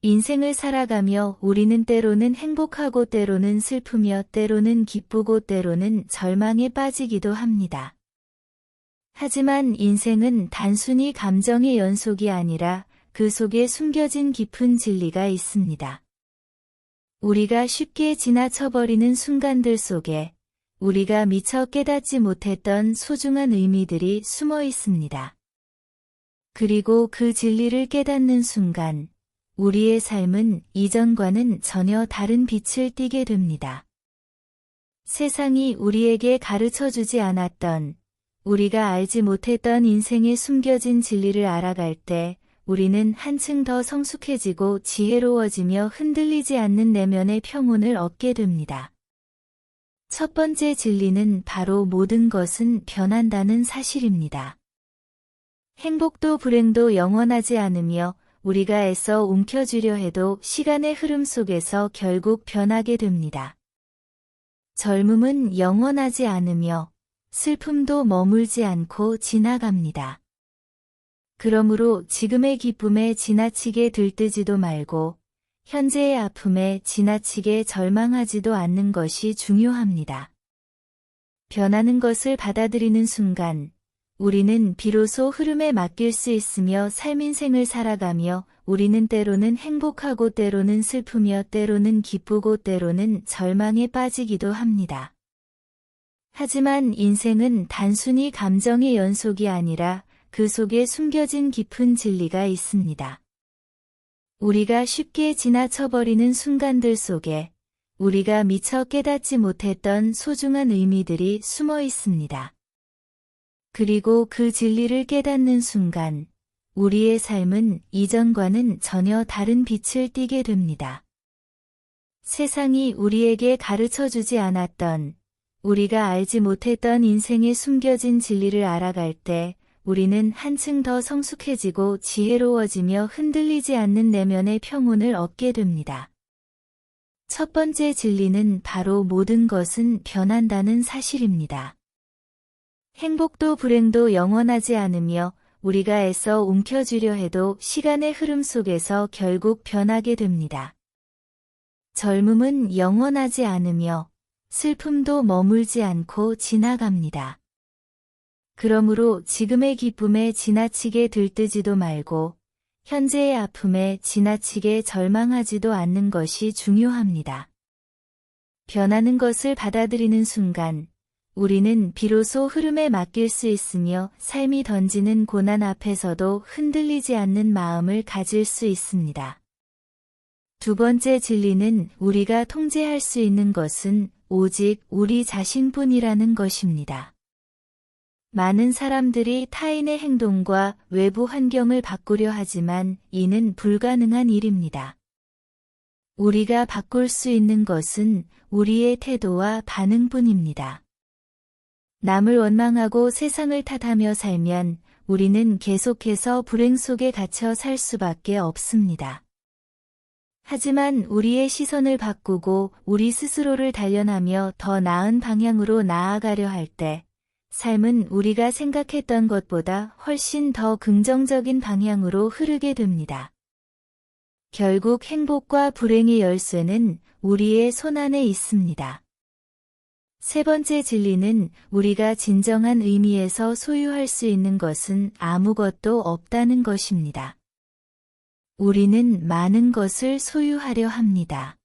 인생을 살아가며 우리는 때로는 행복하고 때로는 슬프며 때로는 기쁘고 때로는 절망에 빠지기도 합니다. 하지만 인생은 단순히 감정의 연속이 아니라 그 속에 숨겨진 깊은 진리가 있습니다. 우리가 쉽게 지나쳐버리는 순간들 속에 우리가 미처 깨닫지 못했던 소중한 의미들이 숨어 있습니다. 그리고 그 진리를 깨닫는 순간 우리의 삶은 이전과는 전혀 다른 빛을 띠게 됩니다. 세상이 우리에게 가르쳐주지 않았던, 우리가 알지 못했던 인생의 숨겨진 진리를 알아갈 때 우리는 한층 더 성숙해지고 지혜로워지며 흔들리지 않는 내면의 평온을 얻게 됩니다. 첫 번째 진리는 바로 모든 것은 변한다는 사실입니다. 행복도 불행도 영원하지 않으며 우리가 애써 움켜쥐려 해도 시간의 흐름 속에서 결국 변하게 됩니다. 젊음은 영원하지 않으며 슬픔도 머물지 않고 지나갑니다. 그러므로 지금의 기쁨에 지나치게 들뜨지도 말고 현재의 아픔에 지나치게 절망하지도 않는 것이 중요합니다. 변하는 것을 받아들이는 순간 우리는 비로소 흐름에 맡길 수 있으며 삶인생을 살아가며 우리는 때로는 행복하고 때로는 슬프며 때로는 기쁘고 때로는 절망에 빠지기도 합니다. 하지만 인생은 단순히 감정의 연속이 아니라 그 속에 숨겨진 깊은 진리가 있습니다. 우리가 쉽게 지나쳐버리는 순간들 속에 우리가 미처 깨닫지 못했던 소중한 의미들이 숨어 있습니다. 그리고 그 진리를 깨닫는 순간 우리의 삶은 이전과는 전혀 다른 빛을 띠게 됩니다. 세상이 우리에게 가르쳐주지 않았던, 우리가 알지 못했던 인생의 숨겨진 진리를 알아갈 때 우리는 한층 더 성숙해지고 지혜로워지며 흔들리지 않는 내면의 평온을 얻게 됩니다. 첫 번째 진리는 바로 모든 것은 변한다는 사실입니다. 행복도 불행도 영원하지 않으며 우리가 애써 움켜쥐려 해도 시간의 흐름 속에서 결국 변하게 됩니다. 젊음은 영원하지 않으며 슬픔도 머물지 않고 지나갑니다. 그러므로 지금의 기쁨에 지나치게 들뜨지도 말고 현재의 아픔에 지나치게 절망하지도 않는 것이 중요합니다. 변하는 것을 받아들이는 순간 우리는 비로소 흐름에 맡길 수 있으며 삶이 던지는 고난 앞에서도 흔들리지 않는 마음을 가질 수 있습니다. 두 번째 진리는 우리가 통제할 수 있는 것은 오직 우리 자신뿐이라는 것입니다. 많은 사람들이 타인의 행동과 외부 환경을 바꾸려 하지만 이는 불가능한 일입니다. 우리가 바꿀 수 있는 것은 우리의 태도와 반응뿐입니다. 남을 원망하고 세상을 탓하며 살면 우리는 계속해서 불행 속에 갇혀 살 수밖에 없습니다. 하지만 우리의 시선을 바꾸고 우리 스스로를 단련하며 더 나은 방향으로 나아가려 할 때 삶은 우리가 생각했던 것보다 훨씬 더 긍정적인 방향으로 흐르게 됩니다. 결국 행복과 불행의 열쇠는 우리의 손안에 있습니다. 세 번째 진리는 우리가 진정한 의미에서 소유할 수 있는 것은 아무것도 없다는 것입니다. 우리는 많은 것을 소유하려 합니다.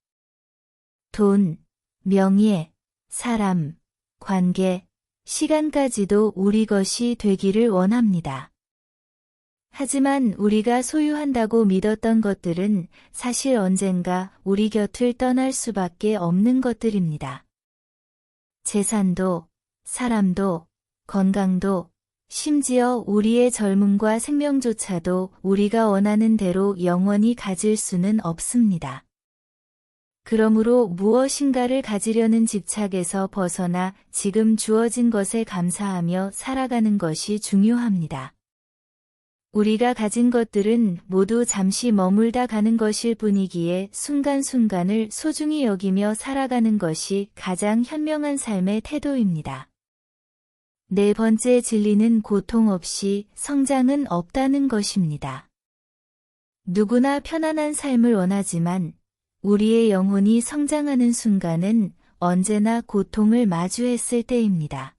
돈, 명예, 사람, 관계, 시간까지도 우리 것이 되기를 원합니다. 하지만 우리가 소유한다고 믿었던 것들은 사실 언젠가 우리 곁을 떠날 수밖에 없는 것들입니다. 재산도, 사람도, 건강도, 심지어 우리의 젊음과 생명조차도 우리가 원하는 대로 영원히 가질 수는 없습니다. 그러므로 무엇인가를 가지려는 집착에서 벗어나 지금 주어진 것에 감사하며 살아가는 것이 중요합니다. 우리가 가진 것들은 모두 잠시 머물다 가는 것일 뿐이기에 순간순간을 소중히 여기며 살아가는 것이 가장 현명한 삶의 태도입니다. 네 번째 진리는 고통 없이 성장은 없다는 것입니다. 누구나 편안한 삶을 원하지만 우리의 영혼이 성장하는 순간은 언제나 고통을 마주했을 때입니다.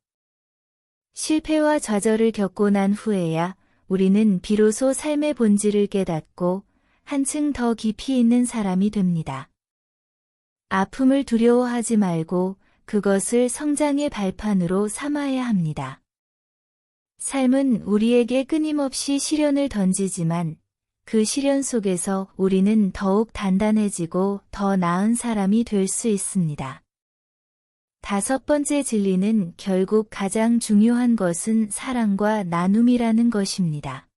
실패와 좌절을 겪고 난 후에야 우리는 비로소 삶의 본질을 깨닫고 한층 더 깊이 있는 사람이 됩니다. 아픔을 두려워하지 말고 그것을 성장의 발판으로 삼아야 합니다. 삶은 우리에게 끊임없이 시련을 던지지만 그 시련 속에서 우리는 더욱 단단해지고 더 나은 사람이 될 수 있습니다. 5번째 진리는 결국 가장 중요한 것은 사랑과 나눔이라는 것입니다.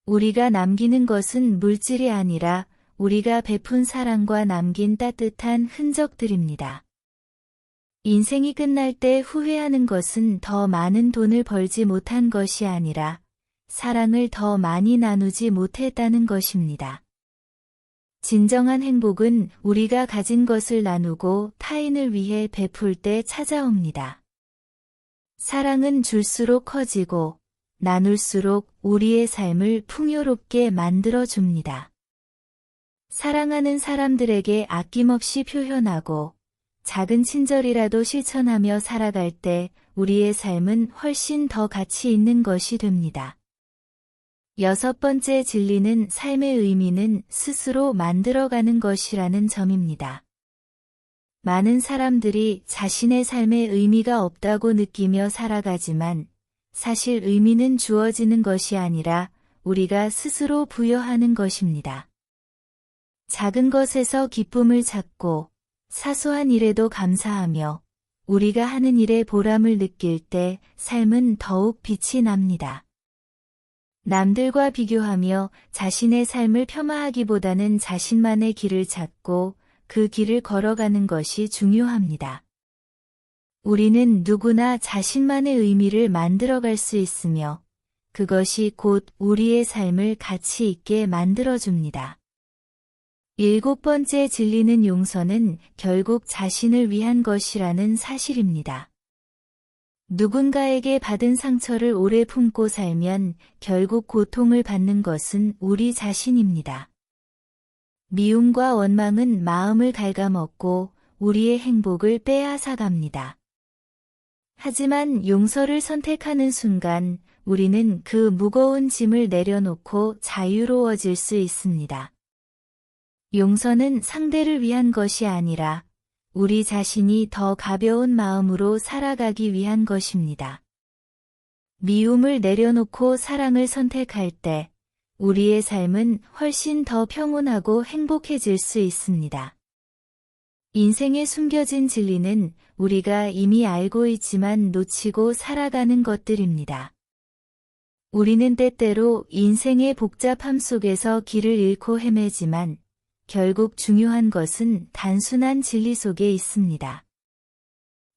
우리가 남기는 것은 물질이 아니라 우리가 베푼 사랑과 남긴 따뜻한 흔적들입니다. 인생이 끝날 때 후회하는 것은 더 많은 돈을 벌지 못한 것이 아니라 사랑을 더 많이 나누지 못했다는 것입니다. 진정한 행복은 우리가 가진 것을 나누고 타인을 위해 베풀 때 찾아옵니다. 사랑은 줄수록 커지고 나눌수록 우리의 삶을 풍요롭게 만들어줍니다. 사랑하는 사람들에게 아낌없이 표현하고 작은 친절이라도 실천하며 살아갈 때 우리의 삶은 훨씬 더 가치 있는 것이 됩니다. 6번째 진리는 삶의 의미는 스스로 만들어가는 것이라는 점입니다. 많은 사람들이 자신의 삶에 의미가 없다고 느끼며 살아가지만 사실 의미는 주어지는 것이 아니라 우리가 스스로 부여하는 것입니다. 작은 것에서 기쁨을 찾고 사소한 일에도 감사하며 우리가 하는 일에 보람을 느낄 때 삶은 더욱 빛이 납니다. 남들과 비교하며 자신의 삶을 폄하하기보다는 자신만의 길을 찾고 그 길을 걸어가는 것이 중요합니다. 우리는 누구나 자신만의 의미를 만들어갈 수 있으며 그것이 곧 우리의 삶을 가치 있게 만들어줍니다. 7번째 진리는 용서는 결국 자신을 위한 것이라는 사실입니다. 누군가에게 받은 상처를 오래 품고 살면 결국 고통을 받는 것은 우리 자신입니다. 미움과 원망은 마음을 갉아먹고 우리의 행복을 빼앗아갑니다. 하지만 용서를 선택하는 순간 우리는 그 무거운 짐을 내려놓고 자유로워질 수 있습니다. 용서는 상대를 위한 것이 아니라 우리 자신이 더 가벼운 마음으로 살아가기 위한 것입니다. 미움을 내려놓고 사랑을 선택할 때 우리의 삶은 훨씬 더 평온하고 행복해질 수 있습니다. 인생에 숨겨진 진리는 우리가 이미 알고 있지만 놓치고 살아가는 것들입니다. 우리는 때때로 인생의 복잡함 속에서 길을 잃고 헤매지만 결국 중요한 것은 단순한 진리 속에 있습니다.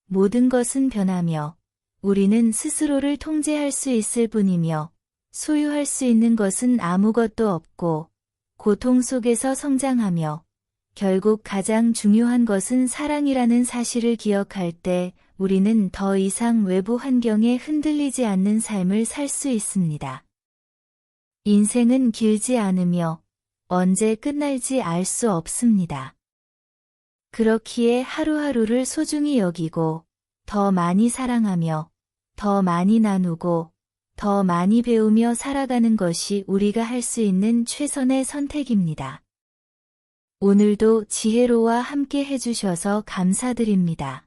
모든 것은 변하며 우리는 스스로를 통제할 수 있을 뿐이며 소유할 수 있는 것은 아무것도 없고 고통 속에서 성장하며 결국 가장 중요한 것은 사랑이라는 사실을 기억할 때 우리는 더 이상 외부 환경에 흔들리지 않는 삶을 살 수 있습니다. 인생은 길지 않으며 언제 끝날지 알 수 없습니다. 그렇기에 하루하루를 소중히 여기고 더 많이 사랑하며 더 많이 나누고 더 많이 배우며 살아가는 것이 우리가 할 수 있는 최선의 선택입니다. 오늘도 지혜로와 함께 해주셔서 감사드립니다.